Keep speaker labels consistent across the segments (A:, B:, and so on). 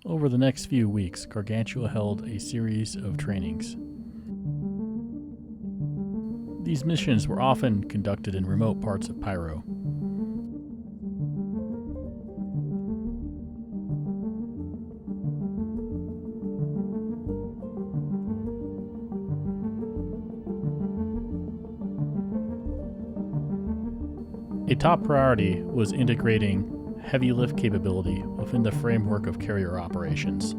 A: Over the next few weeks, Gargantua held a series of trainings. These missions were often conducted in remote parts of Pyro. A top priority was integrating heavy lift capability within the framework of carrier operations.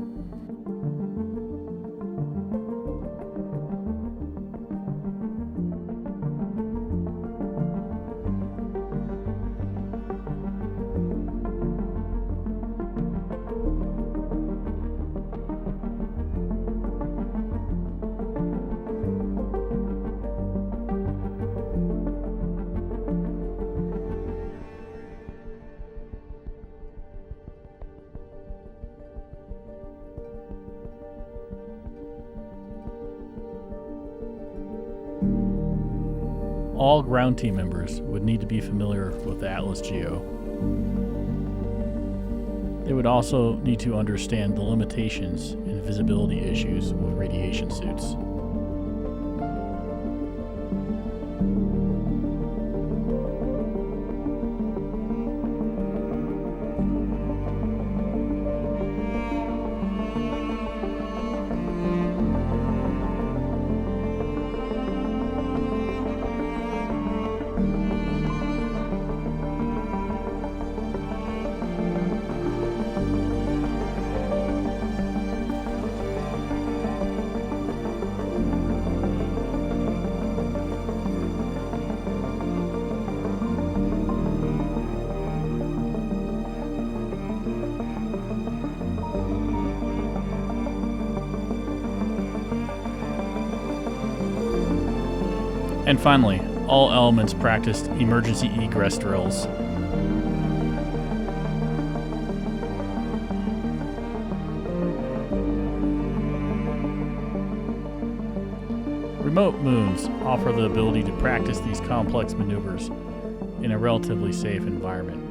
A: All ground team members would need to be familiar with the Atlas Geo. They would also need to understand the limitations and visibility issues with radiation suits. And finally, all elements practiced emergency egress drills. Remote moons offer the ability to practice these complex maneuvers in a relatively safe environment.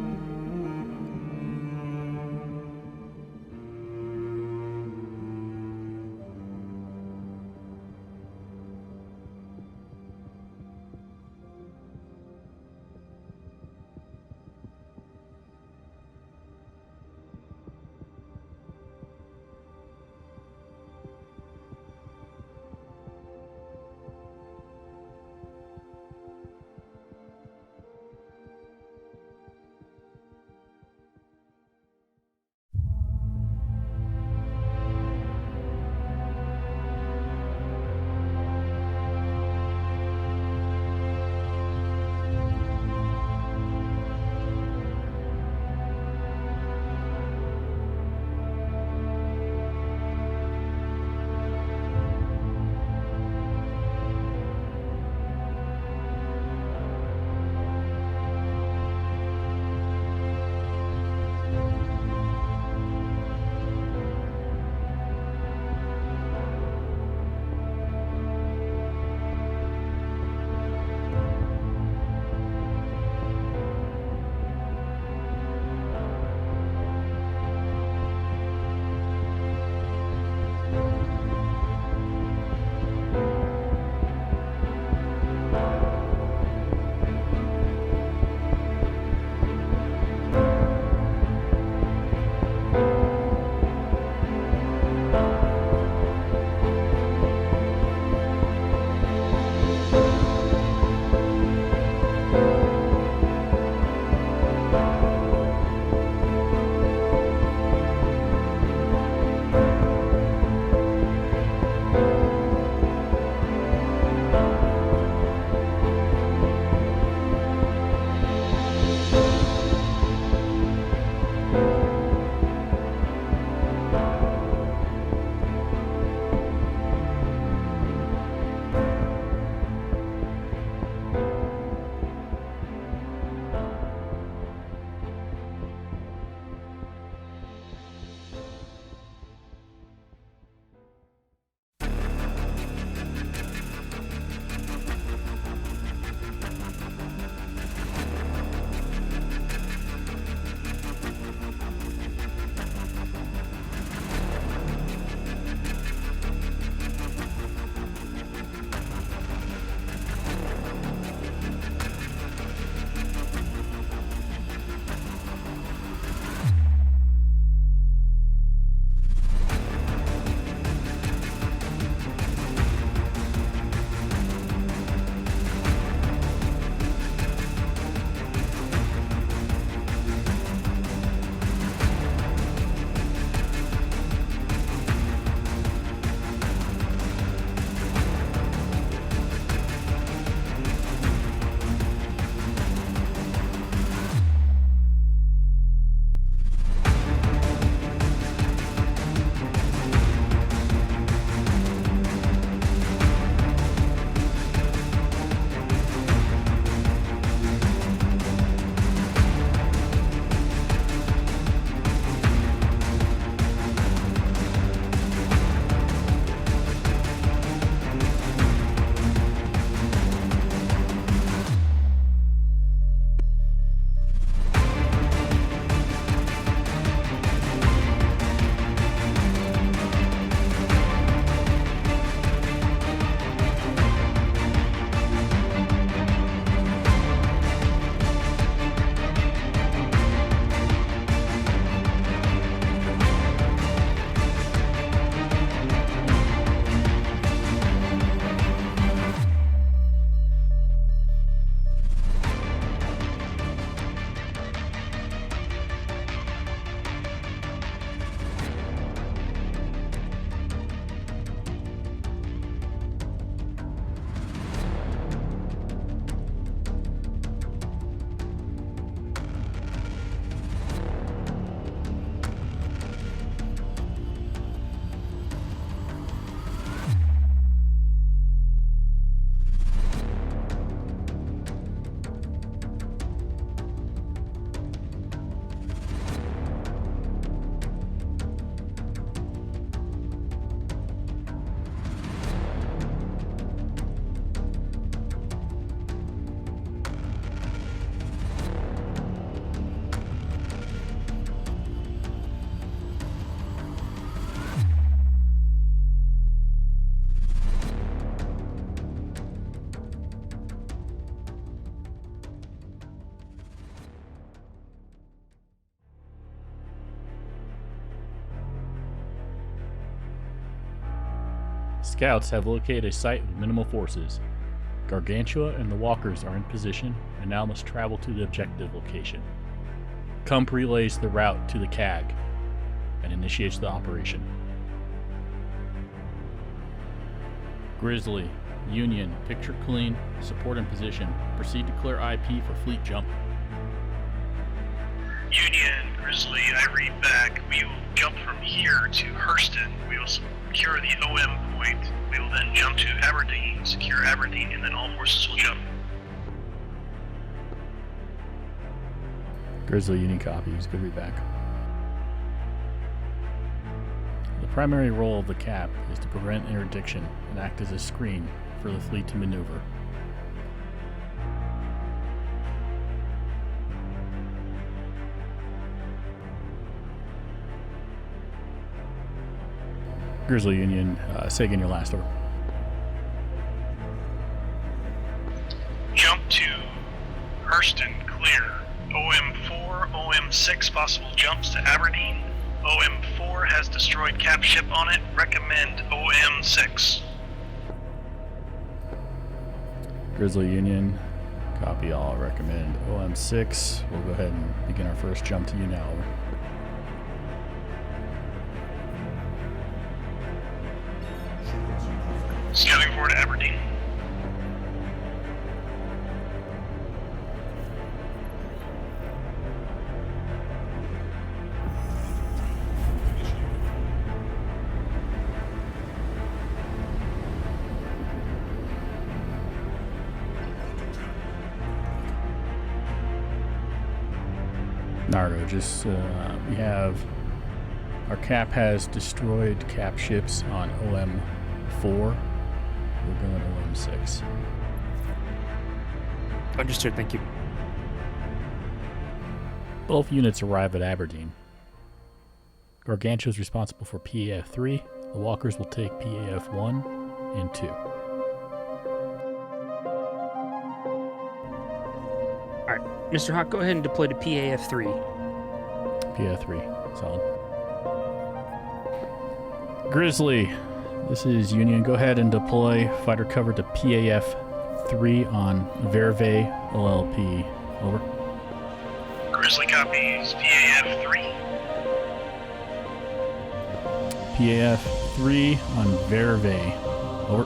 A: Scouts have located a site with minimal forces. Gargantua and the walkers are in position and now must travel to the objective location. Kump relays the route to the CAG and initiates the operation. Grizzly, Union, picture clean, support in position. Proceed to clear IP for fleet jump.
B: Union, Grizzly, I read back. We will jump from here to Hurston. We will secure the OM point. We will then jump to Aberdeen, secure Aberdeen, and then all forces will jump.
A: Grizzly, Union copies. Good read back. The primary role of the cap is to prevent interdiction and act as a screen for the fleet to maneuver. Grizzly, Union, say again your last order.
B: Jump to Hurston, clear. OM4, OM6 possible jumps to Aberdeen. OM4 has destroyed cap ship on it. Recommend OM6.
A: Grizzly, Union, copy all. Recommend OM6. We'll go ahead and begin our first jump to you now. Over.
B: Scouting forward to Aberdeen.
A: Nardo, just we have our cap has destroyed cap ships on OM4. We're going OM6.
C: Understood, thank you.
A: Both units arrive at Aberdeen. Gargantua is responsible for PAF3. The walkers will take PAF1 and 2.
C: Alright, Mr. Hawk, go ahead and deploy to PAF3.
A: PAF3, solid. Grizzly, this is Union. Go ahead and deploy fighter cover to PAF3 on Verve OLP. Over.
B: Grizzly copies PAF3.
A: PAF3 on Verve. Over.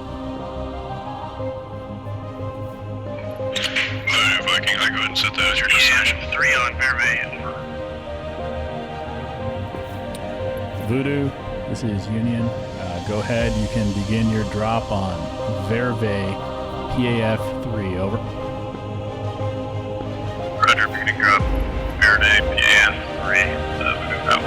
B: Viking, I go ahead and set that as your destination. PAF3 on Verve. Over.
A: Voodoo, this is Union. Go ahead, you can begin your drop on Verve PAF3. Over.
B: Roger, beginning drop. Verve PAF3. Voodoo out.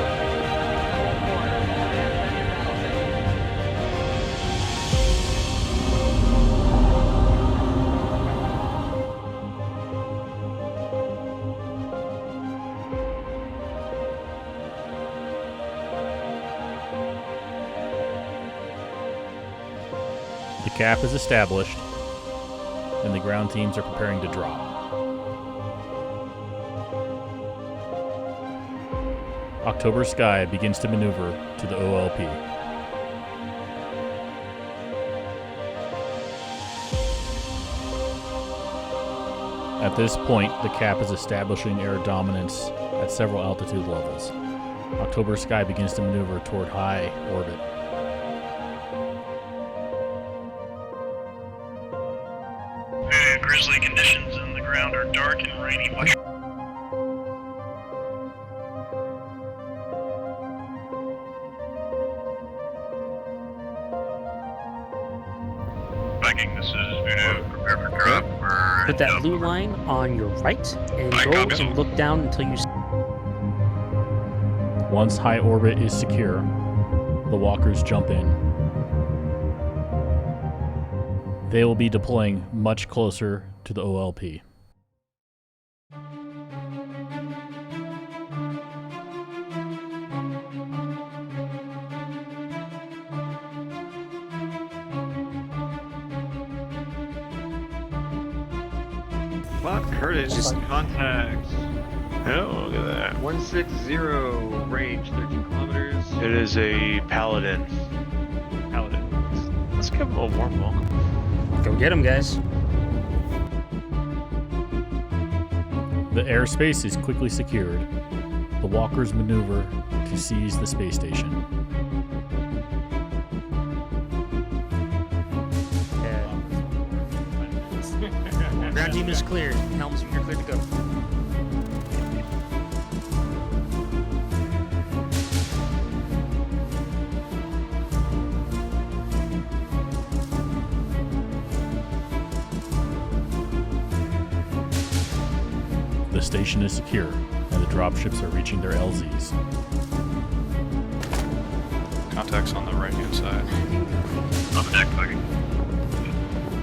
A: The cap is established, and the ground teams are preparing to drop. October Sky begins to maneuver to the OLP. At this point, the cap is establishing air dominance at several altitude levels. October Sky begins to maneuver toward high orbit.
B: Grizzly conditions in the ground are dark and rainy. Viking, this is Voodoo. Prepare for drop.
C: Put that blue line on your right and go and look down until you...
A: Once high orbit is secure, the walkers jump in. They will be deploying much closer to the OLP.
D: Curtis, contact.
E: Oh, look at that.
D: 160, range 13 kilometers.
E: It is a paladin.
D: Paladin.
E: Let's give them a warm welcome.
C: Go get them, guys.
A: The airspace is quickly secured. The walkers maneuver to seize the space station.
C: Ground team is cleared. Helms, you're clear to go.
A: The station is secure, and the dropships are reaching their LZs.
D: Contacts on the right-hand side.
B: On the deck, Viking.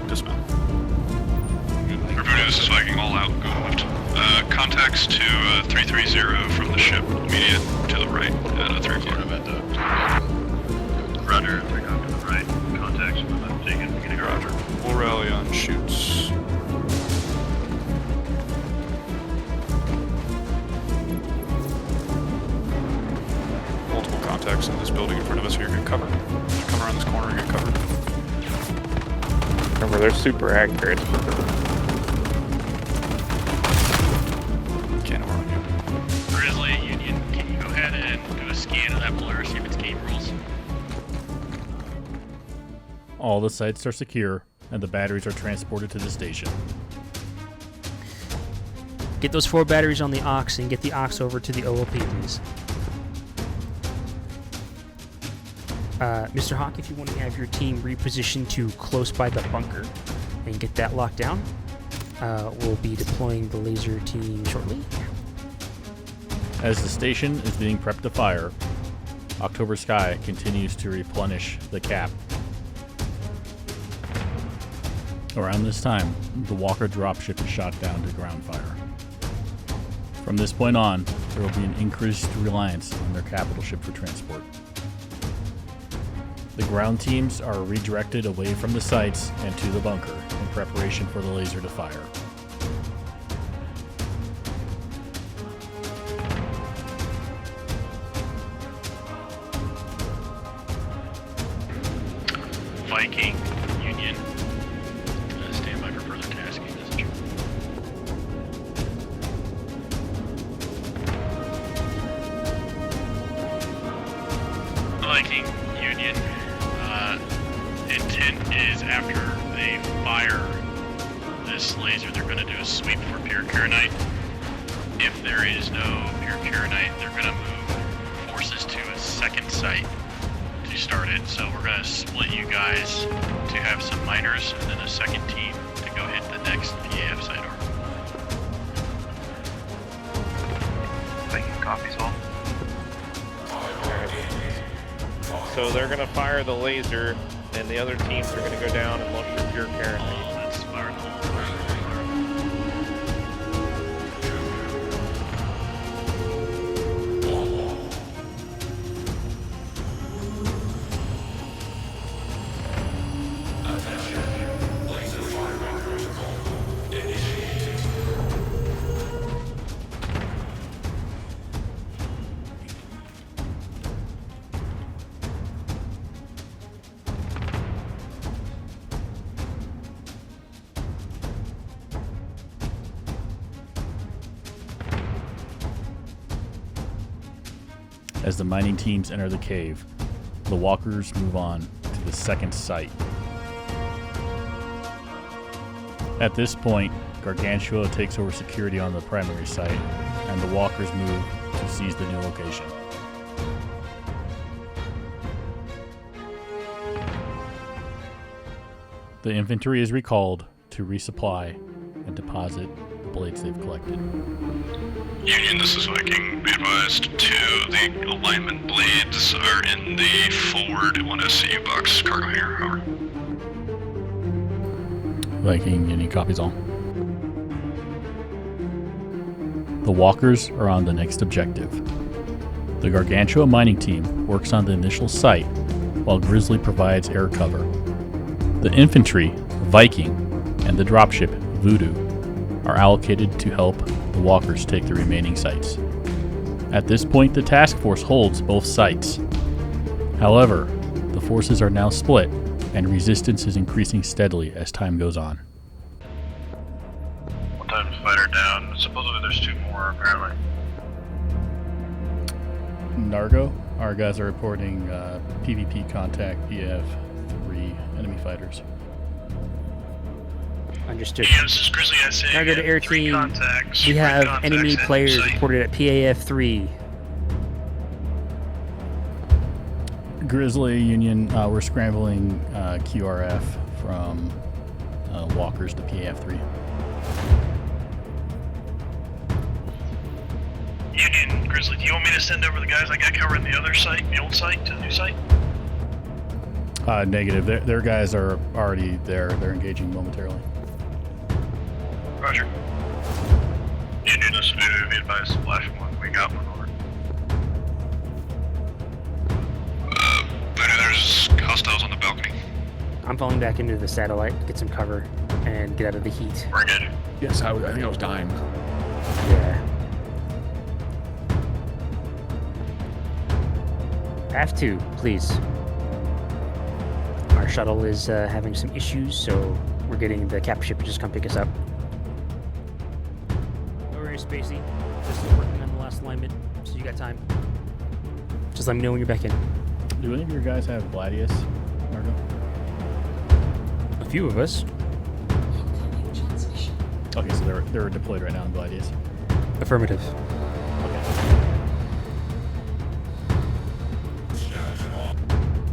D: Dismount. Voodoo, this is Viking, all out, go left. Contacts to 330 from the ship, immediate to the right at 3 o'clock.
B: Roger, 3 to the right. Contacts from the taken, beginning of Roger.
D: We'll rally on shoots. Multiple contacts in this building in front of us here, get cover. Come around this corner and get covered.
E: Remember, they're super accurate.
D: Can't warn you.
F: Grizzly, Union, can you go ahead and do a scan of that blur, see if it's gate rules?
A: All the sites are secure, and the batteries are transported to the station.
C: Get those 4 batteries on the aux and get the aux over to the OLP, please. Mr. Hawk, if you want to have your team repositioned to close by the bunker and get that locked down, we'll be deploying the laser team shortly.
A: As the station is being prepped to fire, October Sky continues to replenish the cap. Around this time, the Walker dropship is shot down to ground fire. From this point on, there will be an increased reliance on their capital ship for transport. The ground teams are redirected away from the sites and to the bunker in preparation for the laser to fire.
F: Viking, Union, stand by for further tasking. Viking, Union, intent is after they fire this laser, they're going to do a sweep for pure Kuranite. If there is no pure Kuranite, they're going to move forces to a second site to start it. So we're going to split you guys to have some miners and then a second team to go hit the next PAF site.
B: Viking copies all.
E: So they're gonna fire the laser, and the other teams are gonna go down and look for pure Karen.
F: Oh, that's firing.
A: As the mining teams enter the cave, the walkers move on to the second site. At this point, Gargantua takes over security on the primary site, and the walkers move to seize the new location. The infantry is recalled to resupply and deposit the blades they've collected.
D: Union, this is Viking. Be advised, the alignment blades are in the forward 1 SCU box. Cargo here, over.
A: Viking, any copies all? The walkers are on the next objective. The Gargantua mining team works on the initial site, while Grizzly provides air cover. The infantry, Viking, and the dropship, Voodoo, are allocated to help the walkers take the remaining sites. At this point, the task force holds both sites. However, the forces are now split, and resistance is increasing steadily as time goes on.
B: One time fighter down. Supposedly there's 2 more, apparently.
A: Nargo, our guys are reporting PvP contact. PF3 enemy fighters.
C: Understood.
B: Yeah, this is Grizzly SA.
C: Nargo to air
B: 3
C: team.
B: contacts.
C: We
B: 3
C: have
B: contacts
C: enemy
B: in
C: players
B: sight.
C: reported at PAF3.
A: Grizzly Union, we're scrambling QRF from walkers to PF3.
B: Union, Grizzly, do you want me to send over the guys I got covering the other site, the old site, to the new site?
A: Negative. Their guys are already there. They're engaging momentarily.
B: Roger. Union, this is be advised, Splash 1, we got one over.
D: There's hostiles on the balcony.
C: I'm falling back into the satellite, get some cover, and get out of the heat.
B: We're good.
G: Yes, I think I was dying.
C: Yeah. Have to, please. Our shuttle is having some issues, so we're getting the cap ship to just come pick us up. No worries, Spacey. Just working on the last alignment, so you got time. Just let me know when you're back in.
A: Do any of your guys have Gladius, Nargo?
C: A few of us.
A: Okay, so they're deployed right now in Gladius.
C: Affirmative.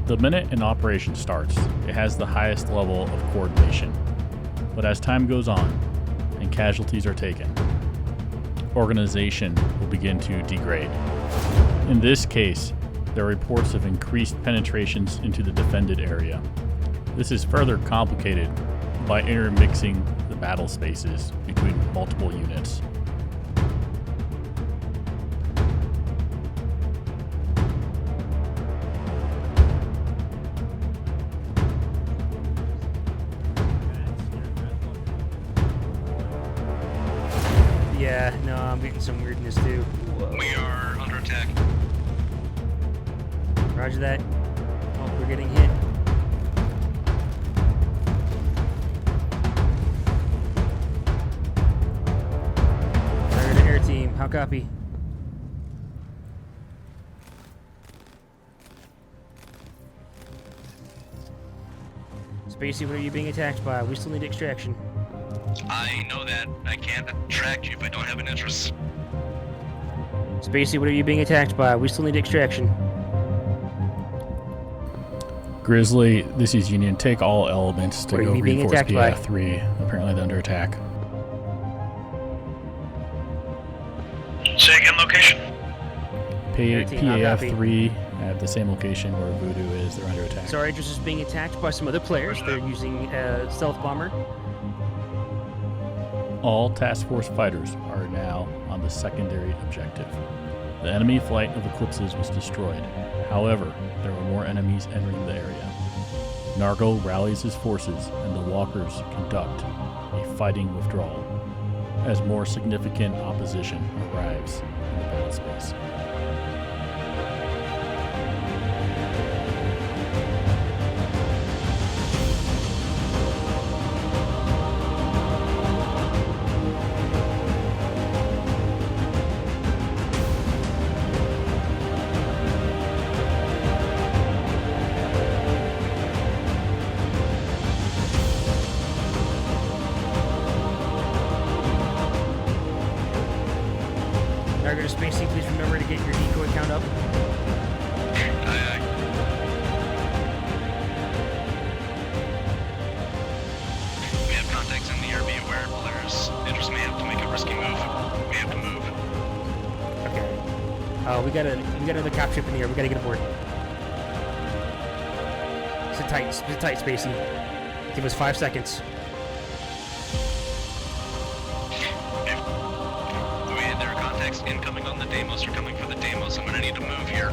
A: The minute an operation starts, it has the highest level of coordination. But as time goes on and casualties are taken, organization will begin to degrade. In this case, there are reports of increased penetrations into the defended area. This is further complicated by intermixing the battle spaces between multiple units.
C: Yeah, no, I'm getting some weirdness too.
D: We are under attack.
C: Roger that. Oh, we're getting hit. Target to air team. How copy? Spacey, what are you being attacked by? We still need extraction.
D: I know that. I can't attract you if I don't have an interest.
C: Spacey, what are you being attacked by? We still need extraction.
A: Grizzly, this is Union. Take all elements to
C: What are
A: go
C: you being
A: reinforce
C: attacked by?
A: PF3. Apparently they're under attack.
B: Say again, location?
C: Air team, how copy?
A: PAF3 at the same location where Voodoo is. They're under attack.
C: Sorry, Idris is being attacked by some other players. They're using stealth bomber.
A: All task force fighters are now on the secondary objective. The enemy flight of Eclipses was destroyed. However, there were more enemies entering the area. Nargo rallies his forces and the walkers conduct a fighting withdrawal as more significant opposition arrives in the battle space.
C: Target to Spacey, please remember to get your decoy count up.
D: Aye, aye. We have contacts in the air. Be aware, players. Interest may have to make a risky move. We have to move.
C: Okay. We got another cap ship in the air. We gotta get aboard. Sit tight, Spacey. Give us 5 seconds.
D: There are contacts incoming on the Deimos. They're coming for the Deimos. I'm gonna need to move here.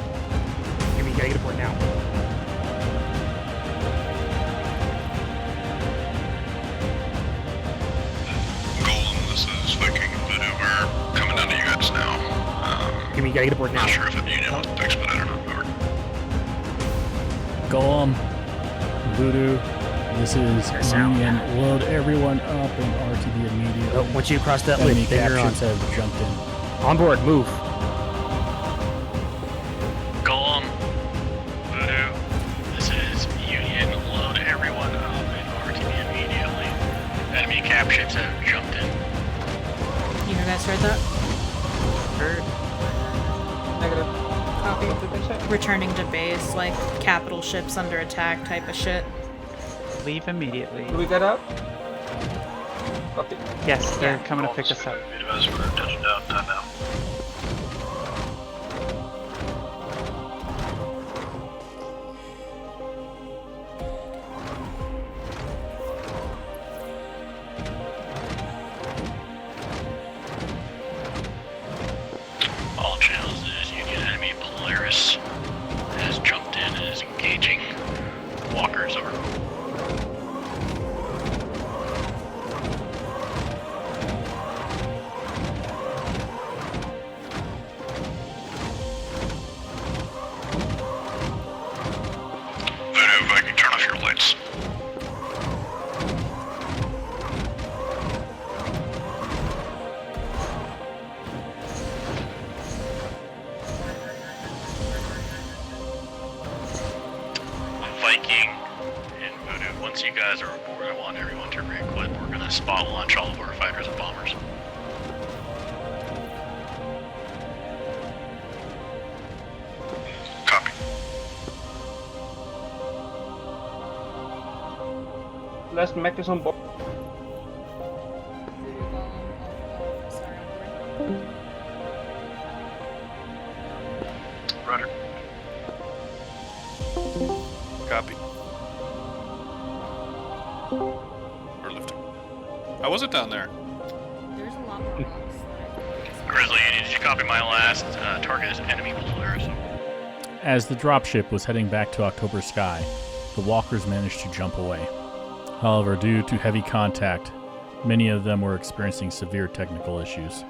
C: You gotta get aboard now.
D: Golem, this is Viking Voodoo. We're coming down to you guys now.
C: You gotta get aboard now.
D: Not sure if the Union wants to expedite or not. Over.
A: Golem, Voodoo. This is
C: Yes, sound.
A: Union. Load everyone up and RTB immediately.
C: Oh, once you cross that
A: Enemy
C: lid, then you're on.
A: captions have jumped in.
C: On board, move.
F: Golem, Voodoo, this is Union. Load everyone up and RTB immediately. Enemy cap ships have jumped in.
G: You guys heard that?
C: Heard.
H: Negative. Copy. Did they say?
G: Returning to base, like capital ships under attack type of shit.
I: Leave immediately.
H: Do we get up? Copy.
I: Yes, they're coming to pick us up.
B: Be advised for touchdown time now.
F: All channels, this is Union enemy Polaris has jumped in and is engaging. Walkers over.
D: Voodoo, Viking, turn off your lights.
F: Viking and Voodoo, once you guys are aboard, I want everyone to re-equip. We're gonna spot launch all of our fighters and bombers.
D: Copy.
H: Last mech is on board.
B: Rudder.
J: Copy. We're lifting. How was it down there?
G: There's a lot more
F: Grizzly, did you copy my last target is enemy Polaris?
A: As the dropship was heading back to October Sky, the walkers managed to jump away. However, due to heavy contact, many of them were experiencing severe technical issues.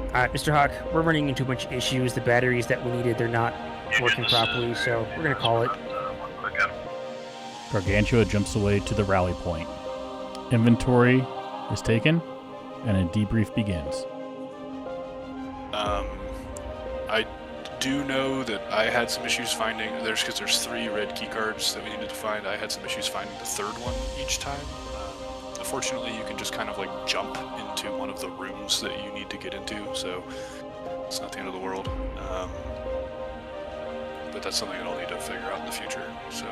C: Alright, Mr. Hawk, we're running into a bunch of issues. The batteries that we needed, they're not working properly, so we're gonna call it.
A: Gargantua jumps away to the rally point. Inventory is taken, and a debrief begins.
J: I do know that I had some issues finding, because there's 3 red key cards that we needed to find. I had some issues finding the 3rd one each time. Fortunately, you can just kind of like jump into one of the rooms that you need to get into, so it's not the end of the world. But that's something that I'll need to figure out in the future. So